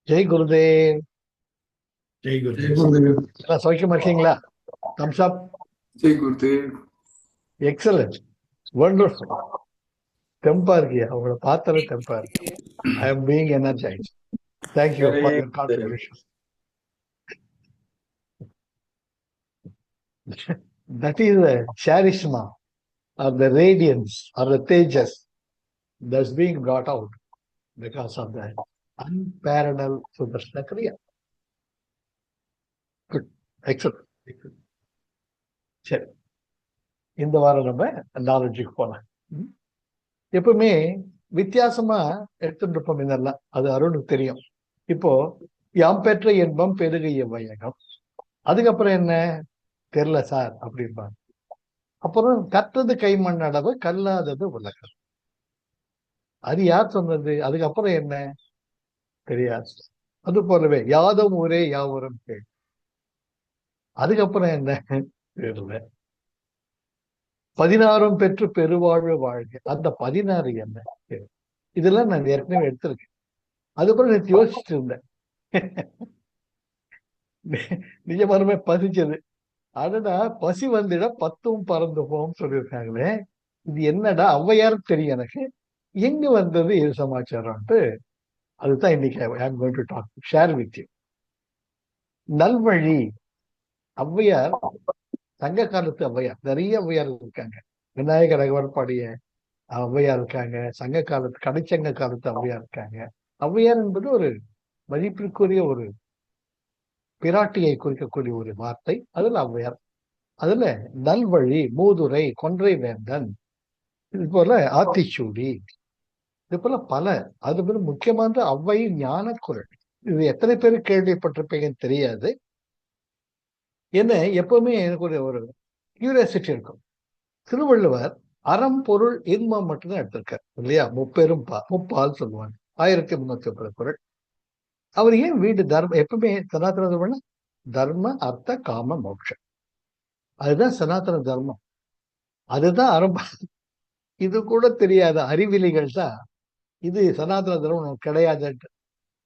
ஜெய் குருதேவ். ஜெய் குருதேவ். எல்லாம் சௌக்கியமா இருக்கீங்களா? தம்ஸ் அப். Jai Gurudev. Excellent, wonderful. Temba இருக்கியா? உங்களை பார்த்தாலே டெம்பா இருக்கு. I am being energised. Thank you for your contribution. That is the charisma or the radiance or the tejas that's being brought out because of the unparalleled Sudarshana Kriya. Good. Excellent. சரி, இந்த வாரம் நம்ம நாலேஜுக்கு போலாம். எப்பவுமே வித்தியாசமா எடுத்துட்டு இருப்போம். இதெல்லாம் அது அருணுக்கு தெரியும். இப்போ யாம் பெற்ற இன்பம் பெருகிய வையகம், அதுக்கப்புறம் என்ன தெரியல சார் அப்படின்பாங்க. அப்புறம் கற்றது கைமண் அளவு கல்லாதது உலகம், அது யார் சொன்னது? அதுக்கப்புறம் என்ன தெரியாது. அது போலவே யாதும் ஊரே யாவரும் கேள், அதுக்கப்புறம் என்ன தெரியல. 16 பெற்று பெருவாழ்வு வாழ்க, அந்த 16 என்ன? இதெல்லாம் நான் ஏற்கனவே எடுத்திருக்கேன். அதுக்கப்புறம் நேற்று யோசிச்சுட்டு இருந்தேன். நிஜமானமே பசிச்சது. அடடா, பசி வந்துட 10ம் பறந்து போகும் சொல்லியிருக்காங்களே, இது என்னடா? ஔவையாரும் தெரியும் எனக்கு, எங்க வந்தது இது சமாச்சாரம்ட்டு. அதுதான் இன்னைக்கு I am going to talk, share with you. நல்வழி. ஔவையார் சங்க காலத்து ஔவையார், நிறைய ஔவையார் இருக்காங்க. விநாயகர் அகவர் பாடிய ஔவையார் இருக்காங்க, சங்க காலத்து கடைச்சங்க காலத்து ஔவையார் இருக்காங்க. ஔவையார் என்பது ஒரு மதிப்பிற்குரிய ஒரு பிராட்டியை குறிக்கக்கூடிய ஒரு வார்த்தை. அதுல ஔவையார், அதுல நல்வழி, மூதுரை, கொன்றை வேந்தன், இது போல ஆத்திச்சூடி, இது போல பல. அது போல முக்கியமான ஔவை ஞான குரல். இது எத்தனை பேர் கேள்விப்பட்டிருப்பீங்கன்னு தெரியாது. என்ன, எப்பவுமே எனக்கு ஒரு கியூரியாசிட்டி இருக்கும். திருவள்ளுவர் அறம் பொருள் இன்பம் மட்டும்தான் எடுத்திருக்கார் இல்லையா? முப்பெரும் முப்பால் சொல்லுவாங்க, 1350 குரல். அவர் ஏன் வீடு தர்மம் எப்பவுமே சனாதன தர்மம், தர்ம அர்த்த காம மோட்சம், அதுதான் சனாதன தர்மம், அதுதான் அறம். இது கூட தெரியாத அறிவிலிகள் தான் இது சனாதன தர்மம் கிடையாது.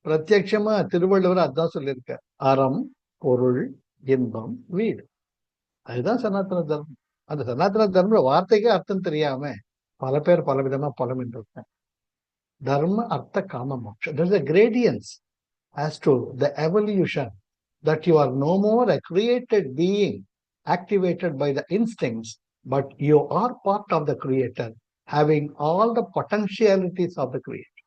பிரத்யட்சமா திருவள்ளுவர் அதுதான் சொல்லியிருக்க, அறம் பொருள் இன்பம் வீடு, அதுதான் சனாதன தர்மம். அந்த சனாதன தர்ம வார்த்தைக்கு அர்த்தம் தெரியாம பல பேர் பல விதமா பலமிட்டு இருக்காங்க. தர்ம அர்த்த காம மோட்சம், there's a gradients as to the evolution, that you are no more a created being activated by the instincts, but you are part of the creator, having all the potentialities of the creator.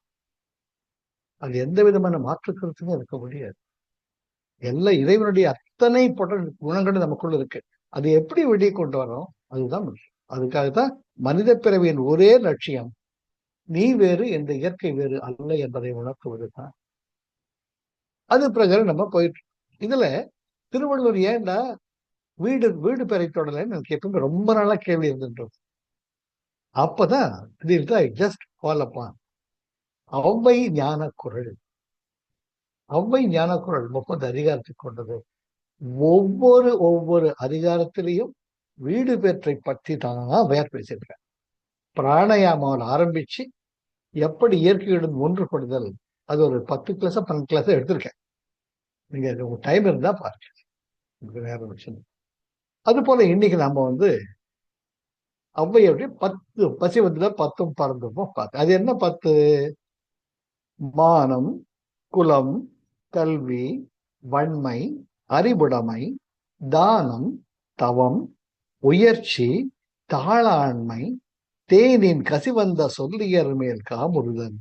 அது எந்த விதமான மாற்று கருத்துமே இருக்க முடியாது. எல்லா இறைவனுடைய அத்தனை குணங்களும் நமக்குள்ள இருக்கு. அது எப்படி வெளியே கொண்டு வரோம், அதுதான் முக்கியம். அதுக்காகத்தான் மனித பிறவியின் ஒரே லட்சியம், நீ வேறு இந்த இயற்கை வேறு அல்ல என்பதை உணர்த்துவதுதான். அது பிரகாரம் நம்ம போயிட்டு இதுல திருவள்ளுவர் ஏன்டா வீடு வீடு பெறை தொடலைன்னு எனக்கு எப்பவுமே ரொம்ப நாளா கேள்வி இருந்துட்டு. அப்பதான் ஜஸ்ட் ஃபாலோ அப்பான் ஔவை ஞான குரல். ஔவை ஞான குரல் 30 அதிகாரத்தை கொண்டது. ஒவ்வொரு அதிகாரத்திலையும் வீடு பேற்றை பற்றி தான் வேர் பேசியிருக்கேன். பிராணயாமாவில் ஆரம்பிச்சு எப்படி இயற்கையுடன் ஒன்றுபடுதல், அது ஒரு 10 கிளாஸ் 12 கிளாஸ் எடுத்திருக்கேன். நீங்க உங்க டைம் இருந்தா பாருங்க, நேரம் வச்சு. அது போல இன்னைக்கு நாம ஔவையுடைய 10 பசி வந்துல 10ம் பறந்துப்போம் பார்த்து. அது என்ன 10? மானம், குலம், கல்வி, வன்மை, அறிவுடைமை, தானம், தவம், உயர்ச்சி, தாளாண்மை, தேனின் கசிவந்த சொல்லியர் மேல் காமுறுதல்,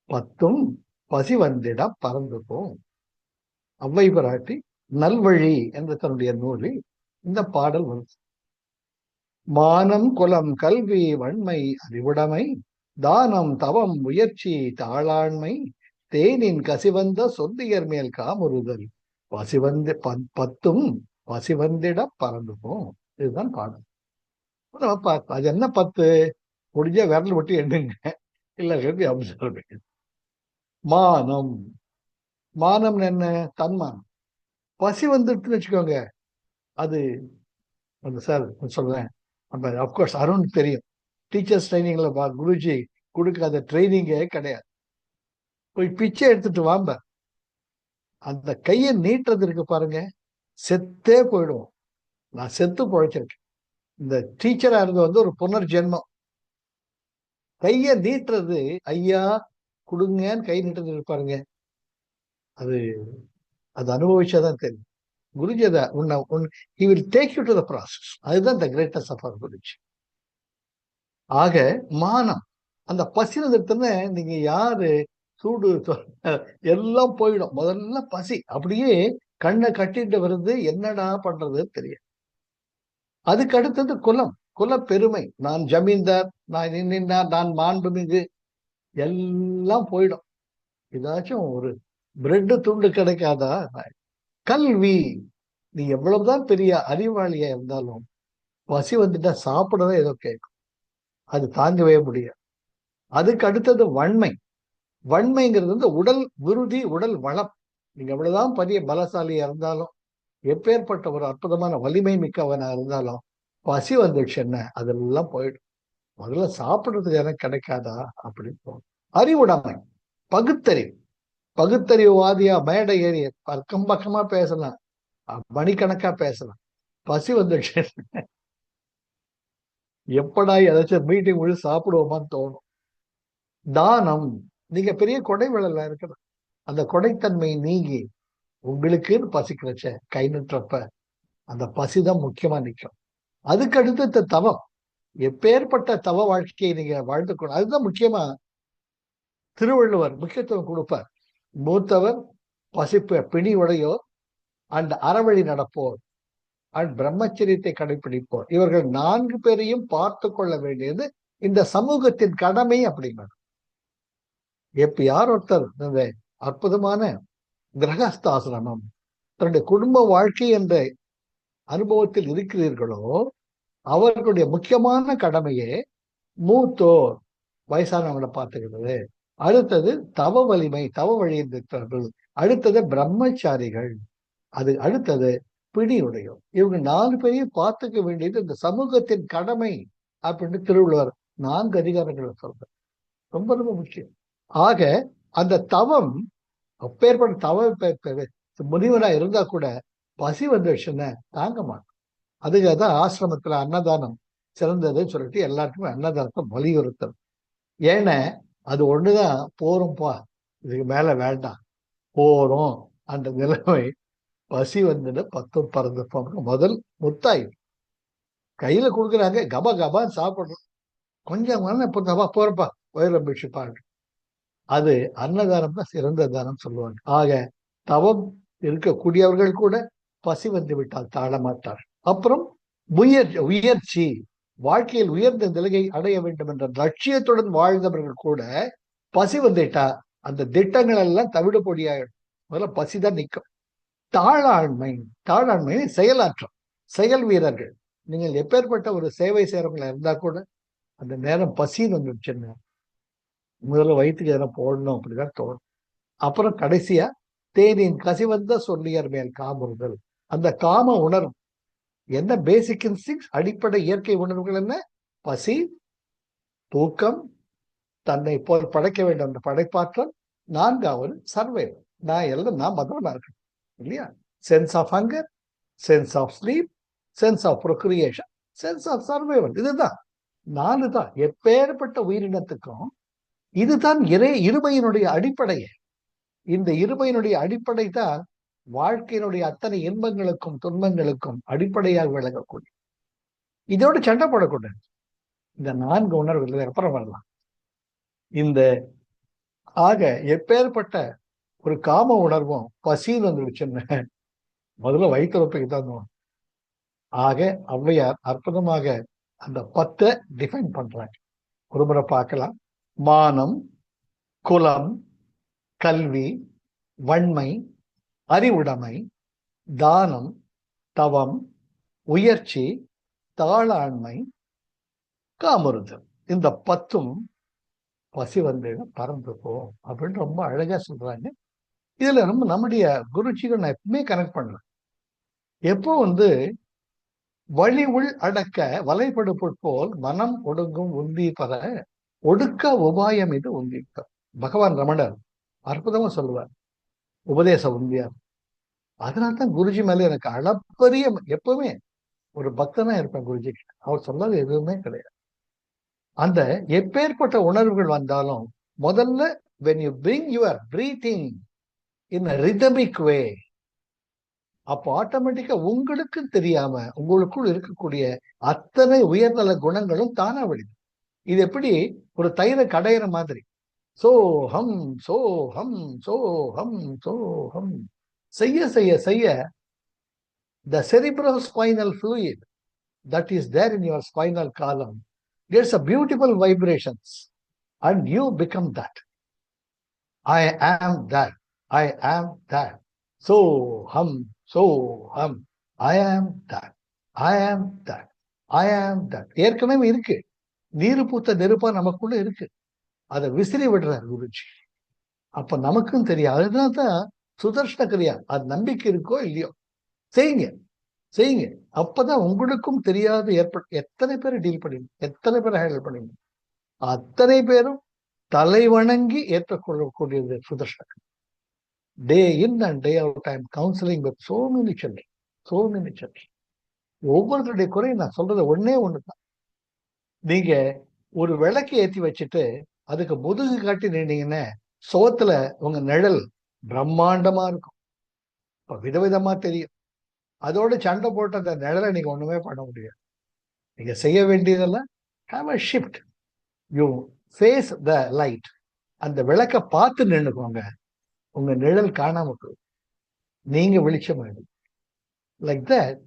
10ம் பசி வந்திட பறந்துப்போம். ஔவை பிராட்டி நல்வழி என்ற தன்னுடைய நூலில் இந்த பாடல் வருது. மானம், குலம், கல்வி, வன்மை, அறிவுடைமை, தானம், தவம், முயற்சி, தாளாண்மை, தேனின் கசிவந்த சொல்லியர் மேல் காமுறுதல், பசிவந்து 10ம் பசிவந்திட பறந்துப்போம். இதுதான் பாடல். அது என்ன 10? முடிஞ்ச விரல் விட்டு எண்ணுங்க, இல்ல அப்சர்வ். மானம், மானம் என்ன? தன்மானம். பசி வந்துட்டுன்னு வச்சுக்கோங்க, அது சார் சொல்றேன், அப்கோர்ஸ் அருண் தெரியும், டீச்சர்ஸ் ட்ரைனிங்ல குருஜி கொடுக்காத ட்ரைனிங்கே கிடையாது. போய் பிச்சை எடுத்துட்டு வாம்ப, அந்த கையை நீட்டுறது இருக்கு பாருங்க, செத்தே போயிடுவோம். நான் செத்து பொழைச்சிருக்கேன். இந்த டீச்சரா இருந்தது ஒரு புனர்ஜென்மம். கையை நீட்டுறது, ஐயா கொடுங்கன்னு கை நீட்டுறது இருப்பாருங்க, அது அது அனுபவிச்சாதான் தெரியும். குருஜி அதை he will take you to the process. அதுதான் the greatest of our Guruji. ஆக மானம், அந்த பசி வந்துட்டுன்னு நீங்க யாரு சூடு எல்லாம் போயிடும். முதல்ல பசி அப்படியே கண்ணை கட்டிட்டு வருது, என்னடா பண்றது தெரியும். அதுக்கு அடுத்தது குலம், குல பெருமை, நான் ஜமீன்தார், நான் நின்றார், நான் மாண்புமிகு, எல்லாம் போயிடும். ஏதாச்சும் ஒரு பிரெட் துண்டு கிடைக்காதா? கல்வி, நீ எவ்வளவுதான் பெரிய அறிவாளியா இருந்தாலும் பசி வந்துட்டா சாப்பிடவே ஏதோ கேட்கும், அது தாங்கவே முடியாது. அதுக்கு அடுத்தது வன்மை. வன்மைங்கிறது வந்து உடல் விருதி, உடல் வளம். நீங்க எவ்வளவுதான் பெரிய பலசாலியா இருந்தாலும், எப்பேற்பட்ட ஒரு அற்புதமான வலிமை மிக்கவனா இருந்தாலும் பசி வந்துடுச்சுன்னா அதெல்லாம் போயிடும். முதல்ல சாப்பிடுறதுக்கு எனக்கு கிடைக்காதா அப்படின்னு தோணும். அறிவுடைமை, பகுத்தறிவு. பகுத்தறிவுவாதியா மேடை ஏறி பக்கம் பக்கமா பேசலாம், மணிக்கணக்கா பேசலாம். பசி வந்துடுச்சு எப்படா ஏதாச்சும் மீட்டிங் முடிச்சு சாப்பிடுவோமான்னு தோணும். தானம், நீங்க பெரிய கொடை விழல இருக்கிறது, அந்த கொடைத்தன்மை நீங்கி உங்களுக்குன்னு பசிக்கிறச்ச கை நிற்றப்ப அந்த பசிதான் முக்கியமா நிற்கும். அதுக்கு அடுத்து தவம், எப்பேற்பட்ட தவ வாழ்க்கையை நீங்க வாழ்ந்துக்கணும், அதுதான் முக்கியமா திருவள்ளுவர் முக்கியத்துவம் கொடுப்பார். மூத்தவர், பசிப்பு பிணி உடையோர், அண்ட் அறவழி நடப்போர், அண்ட் பிரம்மச்சரியத்தை கடைபிடிப்போர், இவர்கள் 4 பேரையும் பார்த்து கொள்ள வேண்டியது இந்த சமூகத்தின் கடமை அப்படிங்கிறார். எப்ப யார் ஒருத்தர் இந்த அற்புதமான கிரகஸ்தாசிரமம், தன்னுடைய குடும்ப வாழ்க்கை என்ற அனுபவத்தில் இருக்கிறீர்களோ, அவர்களுடைய முக்கியமான கடமையே மூத்தோர், வயசானவங்களை பார்த்துக்கிறது. அடுத்தது தவ வலிமை, தவ வழியில் இருக்கிறார்கள். அடுத்தது பிரம்மச்சாரிகள், அது அடுத்தது பிடியுடையோர். இவங்க 4 பேரையும் பார்த்துக்க வேண்டியது இந்த சமூகத்தின் கடமை அப்படின்னு திருவள்ளுவர் 4 அதிகாரங்களை சொல்ற, ரொம்ப ரொம்ப முக்கியம். ஆக அந்த தவம், அப்பேற்பட்ட தவ முனிவனா இருந்தா கூட பசி வந்துடுச்சுன்னா தாங்க மாட்டோம். அதுக்காகதான் ஆசிரமத்துல அன்னதானம் சிறந்ததுன்னு சொல்லிட்டு எல்லாருக்குமே அன்னதானத்தை வலியுறுத்தணும். ஏன்னா அது ஒண்ணுதான் போறோம்ப்பா, இதுக்கு மேல வேண்டாம், போறோம் அந்த நிலைமை. பசி வந்துட்டு 10 பறந்து போன முதல் முத்தாய் கையில கொடுக்குறாங்க, கபா கபான்னு சாப்பிடுறோம். கொஞ்சம் இப்போ போறப்பா வயிறு பிடிச்சு பாருங்க, அது அன்னதானம் தான் சிறந்த தானம் சொல்லுவாங்க. ஆக தவம் இருக்கக்கூடியவர்கள் கூட பசி வந்து விட்டால் தாழ மாட்டார். அப்புறம் உயர்ச்சி, வாழ்க்கையில் உயர்ந்த நிலையை அடைய வேண்டும் என்ற லட்சியத்துடன் வாழ்ந்தவர்கள் கூட பசி வந்துட்டா அந்த திட்டங்கள் எல்லாம் தவிடு பொடியாயிடும். முதல்ல பசிதான் நிற்கும். தாளாண்மை, தாளாண்மை செயலாற்றம், செயல் வீரர்கள். நீங்கள் எப்பேற்பட்ட ஒரு சேவை செய்யறவங்களா இருந்தா கூட அந்த நேரம் பசின்னு வந்துடுச்சுன்னு முதல்ல வயிற்றுக்கு எதனா போடணும் அப்படிதான் தோணும். அப்புறம் கடைசியா தேனின் கசிவந்த சொல்லியர் மேல் காமுறுதல், அந்த காம உணர்வு என்ன, பேசிக் இன்ஸ்டிங்ஸ், அடிப்படை இயற்கை உணர்வுகள் என்ன, பசி, தூக்கம், தன்னை போல் படைக்க வேண்டும் என்ற படைப்பாற்றல், 4வது சர்வைவல். நான் மதவனா இருக்கேன் இல்லையா, sense of hunger, sense of sleep, sense of procreation, sense of survival. இதுதான் 4 தான் எப்பேற்பட்ட உயிரினத்துக்கும். இதுதான் இருமையினுடைய அடிப்படையே. இந்த இருமையினுடைய அடிப்படை தான் வாழ்க்கையினுடைய அத்தனை இன்பங்களுக்கும் துன்பங்களுக்கும் அடிப்படையாக விளங்கக்கூடிய. இதோடு சண்டை போடக்கூடாது. இந்த 4 உணர்வுகள் அப்புறம் வரலாம். இந்த ஆக எப்பேற்பட்ட ஒரு காம உணர்வும் பசின்னு வந்துடுச்சுன்னு முதல்ல வயிற்றுப்பைக்கு தான் தோணும். ஆக ஔவையார் அற்புதமாக அந்த 10 டிஃபைன் பண்றாங்க. ஒருமுறை பார்க்கலாம். மானம், குலம், கல்வி, வன்மை, அறிவுடைமை, தானம், தவம், உயர்ச்சி, தாளாண்மை, காமுறுதல். இந்த 10ம் பசி வந்து பறந்து போகும் அப்படின்னு ரொம்ப அழகா சொல்றாங்க. இதுல நம்முடைய குருஜிகள் நான் எப்பவுமே கனெக்ட் பண்ணலாம். எப்போ வழி உள் அடக்க வலைப்படுப்போல் போல் மனம் ஒடுங்கும் உந்தி பெற ஒடுக்க உபாயம் இது உந்திக்க. பகவான் ரமணர் அற்புதமா சொல்லுவார். உபதேசம் உண்மையா. அதனால்தான் குருஜி மேல எனக்கு அளப்பரிய எப்பவுமே ஒரு பக்தனா இருப்பேன் குருஜி கிட்ட. அவர் சொல்லாத எதுவுமே கிடையாது. அந்த எப்பேற்பட்ட உணர்வுகள் வந்தாலும் முதல்ல when you bring your breathing in a rhythmic way, அப்போ ஆட்டோமேட்டிக்கா உங்களுக்கு தெரியாம உங்களுக்குள் இருக்கக்கூடிய அத்தனை உயர்நல குணங்களும் தானா விடுது. இது எப்படி ஒரு தயிரை கடையிற மாதிரி. சோஹம் சோஹம் சோஹம் சோஹம் செய்ய செய்ய செய்ய the cerebrospinal fluid that is there in your spinal column gets a beautiful vibrations and you become that. I am that. I am that. So hum, I am that. I am that. I am that. ஏற்கனவே இருக்கு. நீரு பூத்த நெருப்பா நமக்குள்ள இருக்கு. அதை விசிறி விடுறார் குருஜி. அப்ப நமக்கும் தெரியும். அதுதான் சுதர்ஷன கிரியா. அது நம்பிக்கை இருக்கோ இல்லையோ செய்யுங்க செய்யுங்க. அப்பதான் உங்களுக்கும் தெரியாது எத்தனை பேரை டீல் பண்ணீங்க, எத்தனை பேரை ஹேண்டில் பண்ணீங்க, அத்தனை பேரும் தலை வணங்கி ஏற்றுக்கொள்ளக்கூடியது Sudarshan. Day in and day out I am counselling with so many children. ஒவ்வொருத்தருடைய குறையும் நான் சொல்றது ஒன்னே ஒண்ணுதான். நீங்க ஒரு விளக்கு ஏற்றி வச்சுட்டு அதுக்கு முதுகு காட்டி நின்றீங்கன்னா சோத்துல உங்க நிழல் பிரம்மாண்டமா இருக்கும். இப்ப விதவிதமா தெரியும். அதோட சண்டை போட்டு அந்த நிழலை நீங்க ஒண்ணுமே பண்ண முடியாது. நீங்க செய்ய வேண்டியதெல்லாம் have a shift. You face the light. அந்த விளக்க பார்த்து நின்றுக்கோங்க. உங்க நிழல் காணாம போகும். நீங்க வெளிச்சம் ஆயிடும். Like that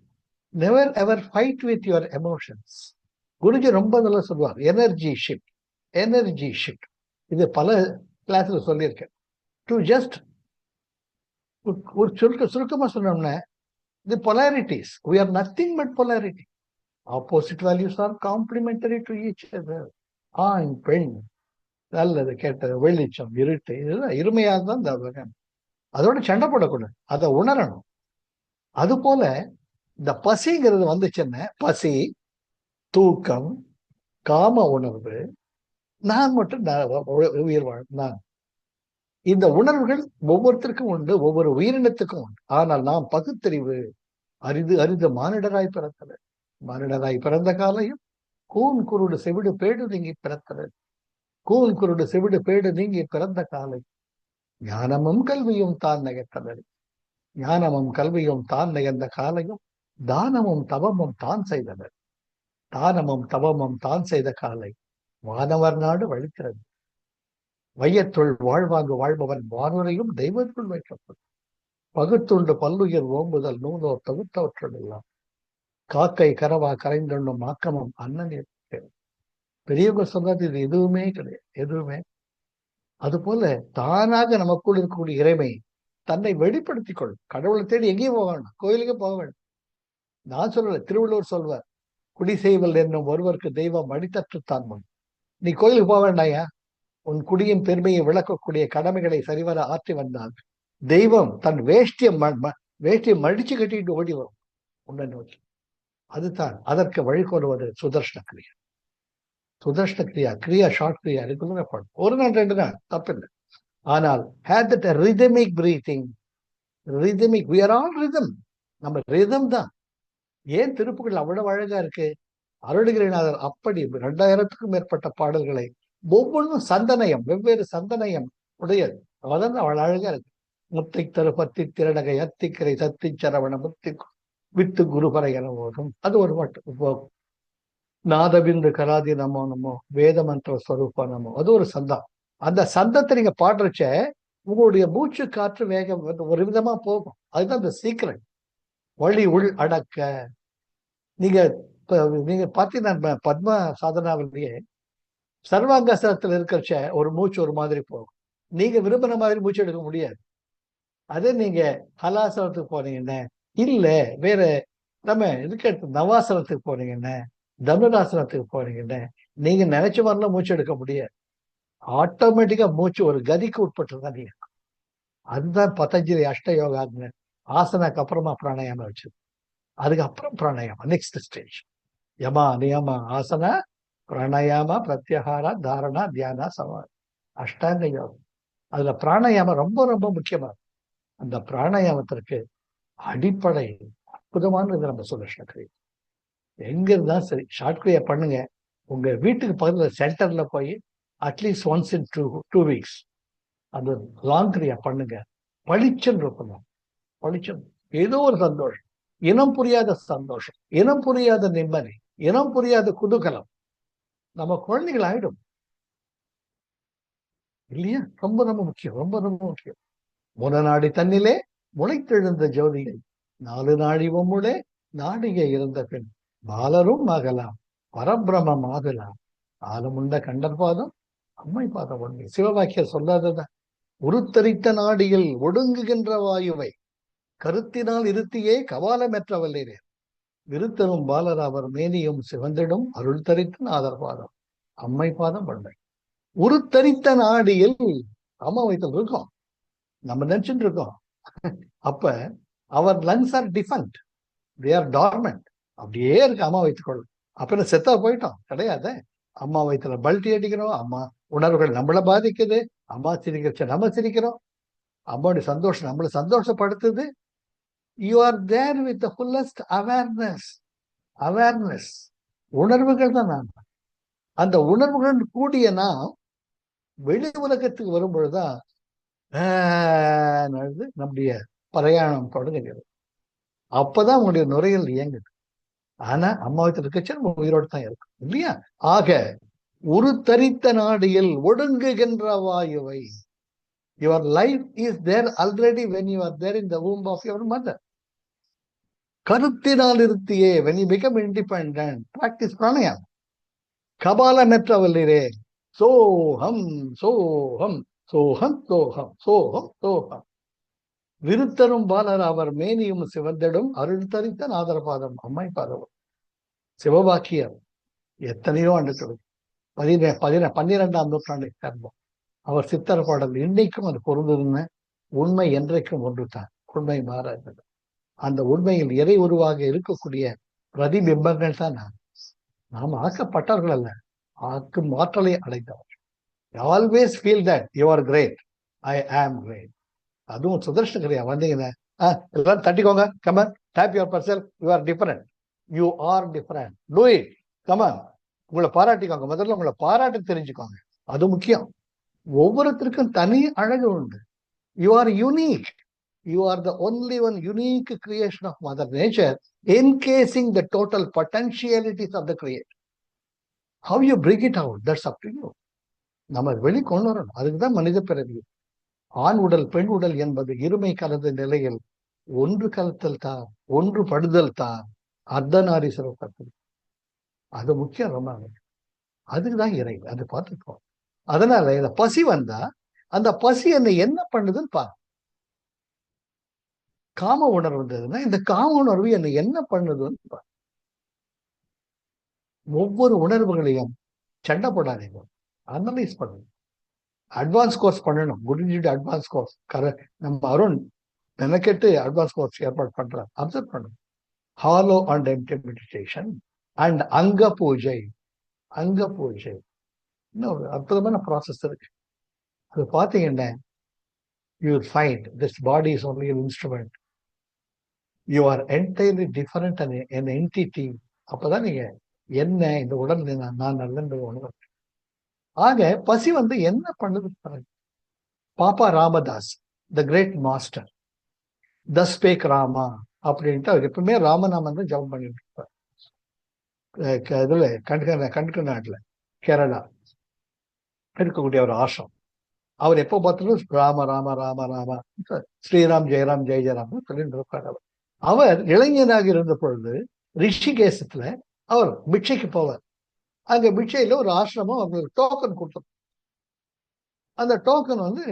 never ever fight with your emotions. Guruji ரொம்ப நல்லா சொல்லுவார், எனர்ஜி ஷிஃப்ட், எனர்ஜி ஷிஃப்ட். இது பல கிளாஸ்ல சொல்லியிருக்கேன். டு ஜஸ்ட் ஒரு சுருக்கமா சொன்னோம்னா the polarities, we are nothing but polarity. Opposite values are complementary to each other. ஆண் பெண், நல்லது கெட்டது, வெளிச்சம் இருட்டு, இதெல்லாம் இருமையாக தான் இந்த உலகம். அதோட சண்டை போடக்கூடாது, அதை உணரணும். அது போல இந்த பசிங்கிறது வந்துச்சுன்னா பசி, தூக்கம், காம உணர்வு, நான் மட்டும் உயிர் நான், இந்த உணர்வுகள் ஒவ்வொருத்தருக்கும் உண்டு, ஒவ்வொரு உயிரினத்துக்கும் உண்டு. ஆனால் நாம் பகுத்தறிவு அரிது அரிது மானிடராய் பிறந்தது. மானிடராய் பிறந்த காலையும் கூன் குருடு செவிடு பேடு நீங்கி பிறந்தது. கூன் குருடு செவிடு பேடு நீங்கி பிறந்த காலை ஞானமும் கல்வியும் தான் நகைத்தது. ஞானமும் கல்வியும் தான் நகர்ந்த காலையும் தானமும் தவமும் தான் செய்தது. தானமும் தவமும் தான் செய்த காலை வானவர் நாடு வழிக்கிறது. வையத்துள் வாழ்வாங்கு வாழ்பவன் வானுரையும் தெய்வத்துள் வைக்கப்படும். பகுத்துண்டு பல்லுயிர் ஓம்புதல் நூலோர் தொகுத்தவற்றெல்லாம் காக்கை கரவா கரைந்துண்ணும் ஆக்கமும் அண்ணன். பெரியவங்க சொன்னது இது எதுவுமே கிடையாது, எதுவுமே. அது போல தானாக நமக்குள் இருக்கக்கூடிய இறைமை தன்னை வெளிப்படுத்திக் கொள்ளும். கடவுளை தேடி எங்கேயும் போக வேண்டாம், கோயிலுக்கு போக வேண்டாம். நான் சொல்லல, திருவள்ளுவர் சொல்வார், குடி செய்வல் என்னும் ஒருவருக்கு தெய்வம் அடித்தற்றுத்தான் முன். நீ கோயிலுக்கு போக வேண்டாயா, உன் குடியின் பெருமையை விளக்கக்கூடிய கடமைகளை சரிவர ஆற்றி வந்தால் தெய்வம் தன் வேஷ்டியை மடிச்சு கட்டிட்டு ஓடி வரும் உன்னை நோக்கி. அதுதான் அதற்கு வழிகோருவது சுதர்ஷன கிரியா. சுதர்ஷன கிரியா, கிரியா ஷார்ட் கிரியா ரெகுலரா பண்ணும். ஒரு நாள் 2 நாள் தப்பில்லை. ஆனால் had that rhythmic breathing, rhythmic, we are all rhythm. நம்ம ரிதம் தான். ஏன் திருப்புகள் அவ்வளவு அழகா இருக்கு? அருணகிரிநாதர் அப்படி 2000க்கும் மேற்பட்ட பாடல்களை ஒவ்வொன்றும் சந்தனயம், வெவ்வேறு சந்தனயம் உடையது. அதான் அவள் அழகா இருக்கு. முத்தை தரு பத்தி திரடகை அத்திக்கரை சத்தி சரவண முத்தி வித்து குருபரை என போதும். அது ஒரு பாட்டு. நாதபிந்து கராதி நமோ நமோ வேத மந்திர ஸ்வரூப நமோ, அது ஒரு சந்தம். அந்த சந்தத்தை நீங்க பாடுறச்ச உங்களுடைய மூச்சு காற்று வேகம் ஒரு விதமா போகும். அதுதான் இந்த சீக்கிரம். வழி உள் அடக்க. நீங்க பாத்தீங்கன்னா பத்ம சாதனாவிலேயே சர்வாங்காசனத்துல இருக்கிறச்ச ஒரு மூச்சு ஒரு மாதிரி போகும். நீங்க விரும்பின மாதிரி மூச்சு எடுக்க முடியாது. அதே நீங்க ஹலாசனத்துக்கு போனீங்கன்னா இல்ல, வேற நம்ம இதுக்கு நவாசனத்துக்கு போனீங்கன்னா, தனுராசனத்துக்கு போனீங்கன்னா நீங்க நினைச்ச மாதிரிலாம் மூச்சு எடுக்க முடியாது. ஆட்டோமேட்டிக்கா மூச்சு ஒரு கதிக்கு உட்பட்டுதான் நீங்க. அதுதான் பதஞ்சலி அஷ்ட யோகாக்னு ஆசனாக்கு அப்புறமா பிராணாயாமம் வச்சது. அதுக்கப்புறம் பிராணாயாமம் நெக்ஸ்ட் ஸ்டேஜ். யமா நியமா ஆசனா பிராணாயாமா பிரத்யஹாரா தாரணா தியானா சமாதி, அஷ்டாங்க யோகம். அதுல பிராணாயாமம் ரொம்ப ரொம்ப முக்கியமா. அந்த பிராணாயாமத்திற்கு அடிப்படை அற்புதமானது நம்ம சுதர்ஷன கிரியை. எங்க இருந்தா சரி ஷார்ட் கிரியா பண்ணுங்க. உங்க வீட்டுக்கு பக்கத்துல சென்டர்ல போய் அட்லீஸ்ட் ஒன்ஸ் இன் 2 weeks அந்த லாங் கிரியா பண்ணுங்க. பளிச்சன் இருக்கணும், பளிச்சன். ஏதோ ஒரு சந்தோஷம், இனம் புரியாத சந்தோஷம், இனம் புரியாத நிம்மதி, இனம் புரியாத குதூகலம் நம்ம குழந்தைகள் ஆயிடும் இல்லையா? ரொம்ப ரொம்ப முக்கியம், ரொம்ப ரொம்ப முக்கியம். முனநாடி தன்னிலே முளைத்தெழுந்த ஜோதியை 4 நாழிவமுளே நாடிகை இருந்த பின் பாலரும் ஆகலாம், பரபிரமம் ஆகலாம், ஆலமுண்ட கண்டர் பாதம் அம்மை பாதம் ஒன்று. சிவவாக்கியர் சொல்லாததான். உருத்தரித்த நாடியில் ஒடுங்குகின்ற வாயுவை கருத்தினால் இருத்தியே கபாலமெற்ற வல்லிரே விருத்தரும் பாலர் அவர் மேனியும் சிவந்திடும் அருள் தரித்த நாதர் பாதம் அம்மை பாதம் பண்ணை. உருத்தரித்த நாடியில் அம்மா வயிற்றில் இருக்கோம், நம்ம நினைச்சுட்டு இருக்கோம். அப்ப அவர் lungs are defunct, they are torment. அப்படியே இருக்கு அம்மா வயிற்றுக்குள்ள. அப்ப என்ன செத்தா போயிட்டோம்? கிடையாது. அம்மா வயிற்றுல பல்ட்டி அடிக்கிறோம், அம்மா உணர்வுகள் நம்மளை பாதிக்குது, அம்மா சிரிக்கிறச்ச நம்ம சிரிக்கிறோம், அம்மாவுடைய சந்தோஷம் நம்மளை சந்தோஷப்படுத்துது. You are there with the fullest awareness. Awareness உணர்வுகள் தான் நான். அந்த உணர்வுகள் கூடிய நாம் வெளி உலகத்துக்கு வரும்பொழுதுதான் நம்முடைய பிரயாணம் தொடங்குகிறது. அப்பதான் உங்களுடைய நுரையீரல் இயங்குது. ஆனா அம்மா வயிற்றுல இருக்கச்சு நம்ம உயிரோடு தான் இருக்கும் இல்லையா? ஆக உருத்தரித்த நாடியில் ஒடுங்குகின்ற வாயுவை. Your life is there already when you are there in the womb of your mother. கருத்தினால் இருத்தியே when you become independent, practice pranayama. கபாலமெற்ற வல்லிரே சோஹம் சோஹம் சோஹம் சோஹம் சோஹம் சோஹம் விருத்தரும் பாலர் அவர் மேனியும் சிவந்திடும் அருள் தரித்த நாதர் பாதம் அம்மை பாதம். சிவபாக்கியர் எத்தனையோ ஆண்டுகள் 12ஆம் நூற்றாண்டை சேர்ந்தோம். அவர் சித்தர் பாடல் இன்னைக்கும் அது பொருந்துன்னு உண்மை என்றைக்கும் ஒன்றுதான், உண்மை மாறாது. அந்த உண்மையில் இறை உருவாக இருக்கக்கூடிய பிரதிபிம்பங்கள் தான் நாம் ஆக்கப்பட்டவர்கள் அல்ல, ஆக்கும் ஆற்றலை அடைந்தவர். Always feel that you are great, I am great. அதுவும் சுதர்ஷன கிரியா வந்தீங்கன்னா எல்லாரும் தட்டிக்கோங்க, கமன் டேப் யுவர் பர்செல், you are different, you are different, do it, come on. உங்களை பாராட்டிக்கோங்க, முதல்ல உங்களை பாராட்டி தெரிஞ்சுக்கோங்க, அது முக்கியம். ஒவ்வொருத்தருக்கும் தனி அழகு உண்டு. You are unique, you are the only one unique creation of mother nature, encasing the total potentialities of the create. How you bring it out, that's up to you. நம்ம வெளி கொண்டு வரணும். அதுக்குதான் மனித பிறவி. ஆண் உடல் பெண் உடல் என்பது இருமை கலந்த நிலையில் ஒன்று கலத்தல் தான், ஒன்று படுதல் தான் அர்த்தநாரீஸ்வரர். அது முக்கியம், ரொம்ப அதுக்குதான் இறை. அது பார்த்துக்கோம். அதனால இந்த பசி வந்தா அந்த பசி என்னை என்ன பண்ணுதுன்னு பாரு. காம உணர்வு வந்ததுன்னா இந்த காம உணர்வு என்னை என்ன பண்ணுதுன்னு பாரு. ஒவ்வொரு உணர்வுகளையும் சண்டை போடாதீங்க, அனலைஸ் பண்ணுங்க. அட்வான்ஸ் கோர்ஸ் பண்ணணும், குருஜியோட அட்வான்ஸ் கோர்ஸ். நம்ம அருண் மெனக்கெட்டு அட்வான்ஸ் கோர்ஸ் ஏற்பாடு பண்றாரு, அப்சர்வ் பண்ணணும். Hollow and empty meditation and அங்க பூஜை. அங்க பூஜை இன்னொரு அற்புதமான ப்ராசஸ் இருக்கு. அது பார்த்தீங்கன்னா you will find this body is only an instrument. You are entirely different and an entity. அப்பதான் நீங்க என்ன இந்த உடல் நான் நல்லது உணர்வு. ஆக பசி வந்து என்ன பண்ணுது பாருங்க. பாப்பா ராமதாஸ், த கிரேட் மாஸ்டர், தஸ் ஸ்பேக் ராமா அப்படின்ட்டு அவர் எப்பவுமே ராமநாமன் தான் ஜபம் பண்ணிட்டு இருப்பார். இதுல கண்கு நாட்டுல கேரளா இருக்கக்கூடிய ஒரு ஆசிரம். அவர் எப்போ பார்த்தாலும் ராம ராம ராம ராம ஸ்ரீராம் ஜெயராம் ஜெய ஜெயராம் சொல்லிட்டு இருப்பார். அவர் இளைஞனாக இருந்த பொழுது ரிஷிகேசத்துல அவர் பிட்சைக்கு போவார். அங்க பிட்சையில ஒரு ஆசிரமம் அவங்களுக்கு டோக்கன் கொடுத்தோம். அந்த டோக்கன் வந்து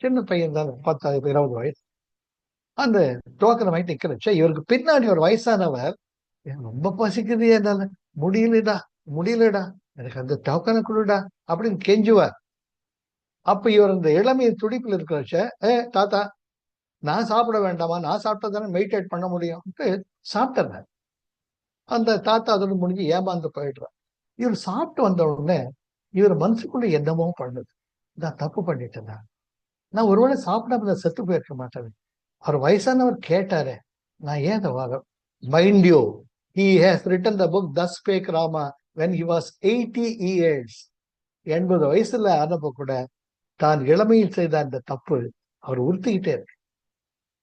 சின்ன பையன் தான், 10-20 வயசு. அந்த டோக்கனை வாங்கி நிக்கிறச்ச இவருக்கு பின்னாடி ஒரு வயசானவர், ரொம்ப பசிக்குது, என்னால முடியலடா எனக்கு அந்த டோக்கனை கொடுடா அப்படின்னு கெஞ்சுவார். அப்ப இவர் அந்த இளமைய துடிப்பில் இருக்கிறச்ச, தாத்தா நான் சாப்பிட வேண்டாமா, நான் சாப்பிட்டா தானே மெடிடேட் பண்ண முடியும், சாப்பிட்டார். அந்த தாத்தா அதோட முடிஞ்சு ஏமாந்து போயிடுறார். இவர் சாப்பிட்டு வந்த உடனே இவர் மனசுக்குள்ள என்னமோ பண்ணுது, நான் தப்பு பண்ணிட்டேன், நான் ஒருவேளை சாப்பிடாம செத்து போயிருக்க மாட்டேன். அவர் வயசானவர் கேட்டாரு, நான் ஏன் அதை வாங்க. Mind you, he has written the book Thus Spake Rama when he was 80 years. 80 வயசுல ஆனப்ப கூட தான் இளமையில் செய்த அந்த தப்பு அவர் உறுத்திக்கிட்டே இருக்கு.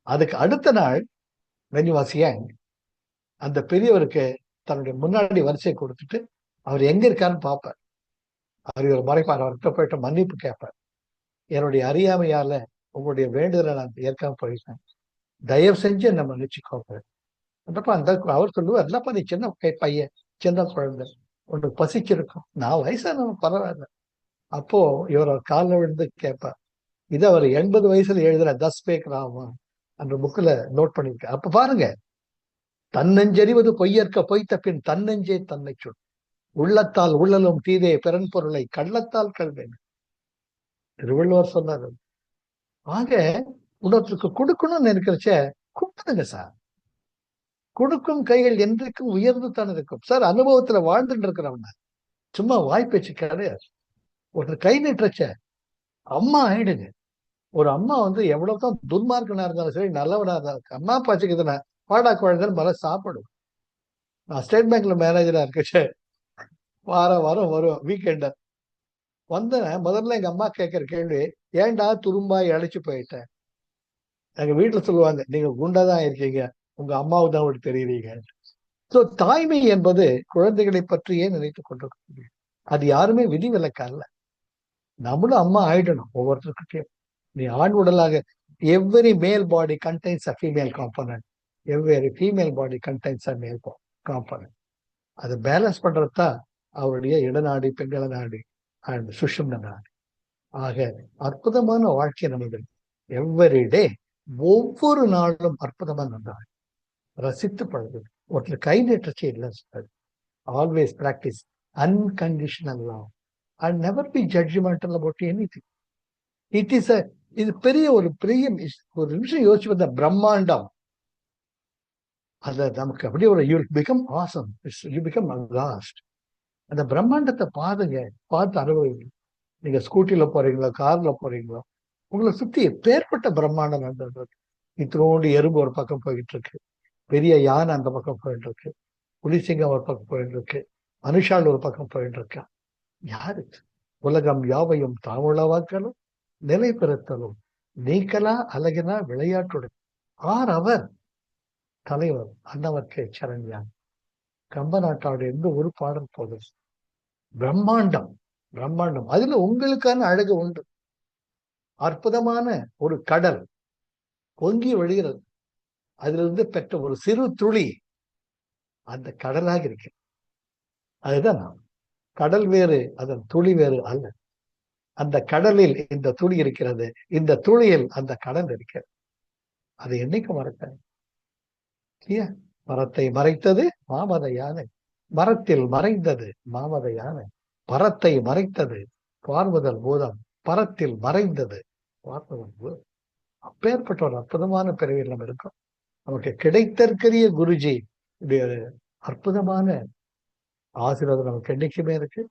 அதுக்கு அடுத்த நாள் when he was young, அந்த பெரியவருக்கு தன்னுடைய முன்னாடி வரிசையை கொடுத்துட்டு அவர் எங்க இருக்காருன்னு பார்ப்பார். அவர் ஒரு மறைப்பார். அவர்கிட்ட போயிட்டு மன்னிப்பு கேட்பார். என்னுடைய அறியாமையால உங்களுடைய வேண்டுதலை நான் ஏற்காம போயிட்டேன், தயவு செஞ்சு என்ன மன்னிச்சுக்கோங்க. அப்ப அந்த அவர் சொல்லுவார், இல்லப்பா நீ சின்ன பையன், சின்ன குழந்தை, உனக்கு பசிச்சிருக்கும், நான் வயசானவன் பரவாயில்ல. அப்போ இவர் காலில் விழுந்து கேட்பார். இது அவர் 80 வயசுல எழுதுற தஸ் ஸ்பேக் ராமா அந்த புக்ல நோட் பண்ணிருக்க. அப்ப பாருங்க, தன்னஞ்செறிவது பொய்யற்க பொய்த்த பின் தன்னெஞ்சே தன்னை சொல், உள்ளத்தால் உள்ளலும் தீதே பிறன் பொருளை கள்ளத்தால் கல்வேன். திருவள்ளுவர் சொன்னார். ஆக உணர்வுக்கு கொடுக்கணும்னு நினைக்கிறச்ச கொடுத்துங்க சார். கொடுக்கும் கைகள் என்றைக்கும் உயர்ந்து தான் இருக்கும் சார். அனுபவத்துல வாழ்ந்துட்டு இருக்கிறவங்க சும்மா வாய்ப்பேச்சு கிடையாது. ஒரு கை நீட்டுறச்ச அம்மா ஆயிடுங்க. ஒரு அம்மா எவ்வளவுதான் துன்மார்க்கனா இருந்தாலும் சரி, நல்லவனா இருந்தாலும் அம்மா பாச்சுக்குதுன்னா பாடா குழந்தைன்னு மர சாப்பிடும். நான் ஸ்டேட் பேங்க்ல மேனேஜரா இருக்கச்சே வாரம் வரும் வீக்கெண்ட வந்தேன். முதல்ல எங்க அம்மா கேட்கிற கேள்வி, ஏன்டா துரும்பாய் அழைச்சு போயிட்டேன். எங்க வீட்டுல சொல்லுவாங்க, நீங்க குண்டாதான் இருக்கீங்க, உங்க அம்மாவுக்கு தான் அப்படி தெரியுறீங்க. ஸோ தாய்மை என்பது குழந்தைகளை பற்றியே நினைத்துக் கொண்டிருக்க. அது யாருமே விதிவிலக்கு அல்ல. நம்மளும் அம்மா ஆயிடணும் ஒவ்வொருத்தருக்கிட்டையும். நீ ஆண் உடலாக, every male body contains a female component, every female body contains a male component. அதை பேலன்ஸ் பண்றதுதான் அவருடைய இடநாடி பெண்கள நாடி அண்ட் சுஷும்ன நாடி. ஆக அற்புதமான வாழ்க்கை நமது. எவ்வரி டே, ஒவ்வொரு நாளும் அற்புதமா நன்றாக ரசித்து பழகுது. ஒருத்தர் கை நீட்டச்சு இல்லை sir. Always practice unconditional love and never be judgmental about anything. It is இது பெரிய ஒரு நிமிஷம் யோசிச்சு வந்த பிரம்மாண்டம். அத நமக்கு அப்படியே ஒரு you become awesome, you become last. அந்த பிரம்மாண்டத்தை பார்த்து அனுபவிங்க. நீங்க ஸ்கூட்டில போறீங்களோ, கார்ல போறீங்களோ, உங்களை சுத்தி எப்பேற்பட்ட பிரம்மாண்டம் நடந்தது. இத்தனோண்டு எறும்பு ஒரு பக்கம் போயிட்டு இருக்கு, பெரிய யானை அந்த பக்கம் போயிட்டு இருக்கு, புலிசிங்கம் ஒரு பக்கம் போயிட்டு இருக்கு, மனுஷால் ஒரு பக்கம் போயிட்டு இருக்கா. யாரு? உலகம் யாவையும் தாமுளவாக்கலும் நிலை பெறுத்தலும் நீக்கலா அழகினா விளையாட்டுடன் அவர் தலைவர் அன்னவர்க்கே சரண்யான். கம்ப நாட்டாடு எந்த ஒரு பாடல் போதும். பிரம்மாண்டம் பிரம்மாண்டம். அதுல உங்களுக்கான அழகு உண்டு. அற்புதமான ஒரு கடல் பொங்கி வழிகிறது. அதுல இருந்து பெற்ற ஒரு சிறு துளி அந்த கடலாக இருக்கு. அதுதான் நான். கடல் வேறு, அதன் துளி வேறு அல்ல. அந்த கடலில் இந்த துளி இருக்கிறது, இந்த துளியில் அந்த கடல் இருக்கிறது. அதை என்னைக்கு மறக்க. மரத்தை மறைத்தது மாமத யானை, மரத்தில் மறைந்தது மாமத யானை, பரத்தை மறைத்தது பார்வதல் பூதம், பரத்தில் மறைந்தது பார்வதல் பூதம். அப்பேற்பட்ட ஒரு அற்புதமான பிறவியில் நம்ம இருக்கோம். நமக்கு கிடைத்திருக்கிற குருஜி அற்புதமான ஆசீர்வாதம் நமக்கு என்னைக்குமே இருக்கு.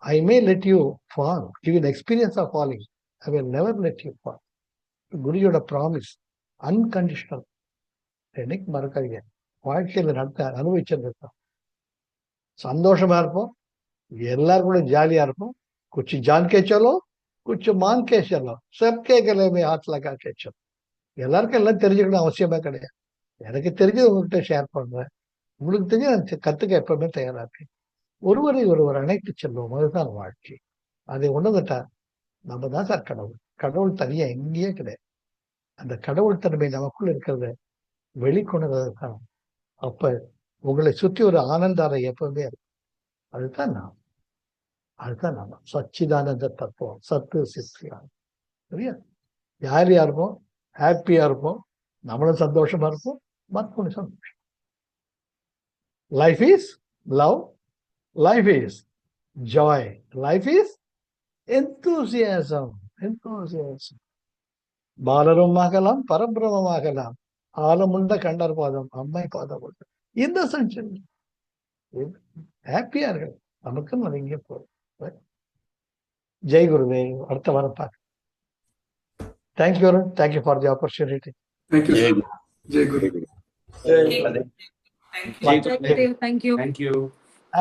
I may let you fall, give you an experience of falling. I will never let you fall. குருஜியோட ப்ராமிஸ் அன்கண்டிஷனல். என்னைக்கு மறக்காதீங்க. வாழ்க்கையில அனுபவிச்சிருந்தோம். சந்தோஷமா இருப்போம், எல்லாரும் கூட ஜாலியா இருப்போம். குச்சி ஜான் கே சலோ, குச்சி மான் கே சலோ, சப்கே கலே மே ஹாத் லகா கே சலோ. எல்லாருக்கும் எல்லாம் தெரிஞ்சுக்கணும் அவசியமா கிடையாது. எனக்கு தெரிஞ்சது உங்ககிட்ட ஷேர் பண்றேன். உங்களுக்கு தெரிஞ்சு நான் கத்துக்க எப்பவுமே தயாரா இருக்கேன். ஒருவரை ஒருவர் அணைத்து செல்வோம், அதுதான் வாழ்க்கை. அதை உணர்ந்துட்டா நம்ம தான் சார் கடவுள். கடவுள் தனியா எங்கேயே கிடையாது. அந்த கடவுள் தன்மை நமக்குள்ள இருக்கிறத வெளிக்கொணர்றது தான். அப்ப உங்களை சுற்றி ஒரு ஆனந்தாரை எப்பவுமே இருக்கு. அதுதான் நான் சச்சிதானந்த தத்துவம், சத்து சித்தியா. சரியா? யார் இருப்போம், ஹாப்பியா இருப்போம், நம்மளும் சந்தோஷமா இருப்போம், மற்றவங்க சந்தோஷம். Life is love, life is joy, life is enthusiasm. பாலரும் ஆகலாம், பரபிரமமாகலாம், ஆலமுண்ட கண்டர் பாதம் அம்மை பாதம். இந்த சென்ஷன் ஹாப்பியா இருக்கு. நமக்கும் அது இங்கே போகும். ஜெய் குருதேவ். அடுத்த வாரம் பார்க்க. Thank you, Arun. Thank you for the opportunity. Thank you, Jai sir. Guru. Jai Guru. Jai Guru. Thank you. Thank you.